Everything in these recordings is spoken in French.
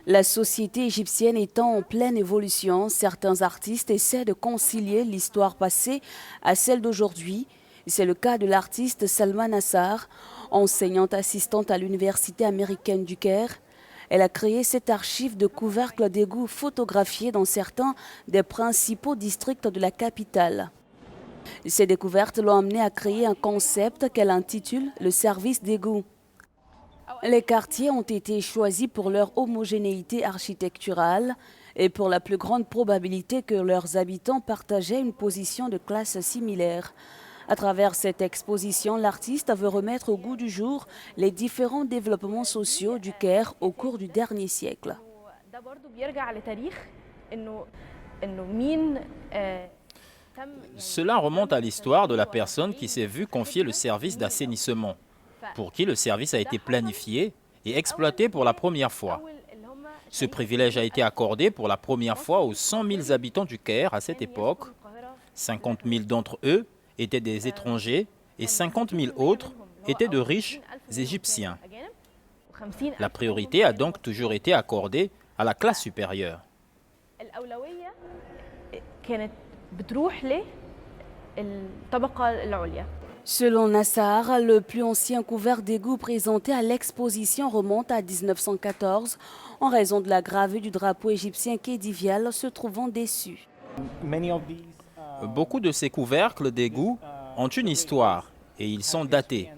La société égyptienne étant en pleine évolution, certains artistes essaient de concilier l'histoire passée à celle d'aujourd'hui. C'est le cas de l'artiste Salma Nassar, enseignante assistante à l'Université américaine du Caire. Elle a créé cette archive de couvercles d'égout photographiés dans certains des principaux districts de la capitale. Ces découvertes l'ont amenée à créer un concept qu'elle intitule le service d'égout. Les quartiers ont été choisis pour leur homogénéité architecturale et pour la plus grande probabilité que leurs habitants partageaient une position de classe similaire. À travers cette exposition, l'artiste veut remettre au goût du jour les différents développements sociaux du Caire au cours du dernier siècle. Cela remonte à l'histoire de la personne qui s'est vue confier le service d'assainissement, pour qui le service a été planifié et exploité pour la première fois. Ce privilège a été accordé pour la première fois aux 100 000 habitants du Caire à cette époque. 50 000 d'entre eux étaient des étrangers et 50 000 autres étaient de riches Égyptiens. La priorité a donc toujours été accordée à la classe supérieure. Selon Nassar, le plus ancien couvert d'égout présenté à l'exposition remonte à 1914 en raison de la gravure du drapeau égyptien kédivial se trouvant dessus. Beaucoup de ces couvercles d'égout ont une histoire et ils sont datés.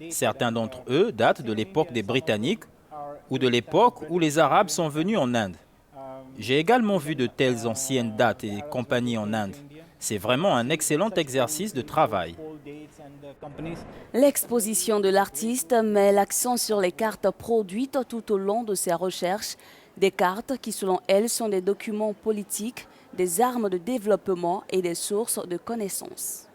Certains d'entre eux datent de l'époque des Britanniques ou de l'époque où les Arabes sont venus en Inde. J'ai également vu de telles anciennes dates et compagnies en Inde. C'est vraiment un excellent exercice de travail. L'exposition de l'artiste met l'accent sur les cartes produites tout au long de ses recherches, des cartes qui selon elle sont des documents politiques, des armes de développement et des sources de connaissances.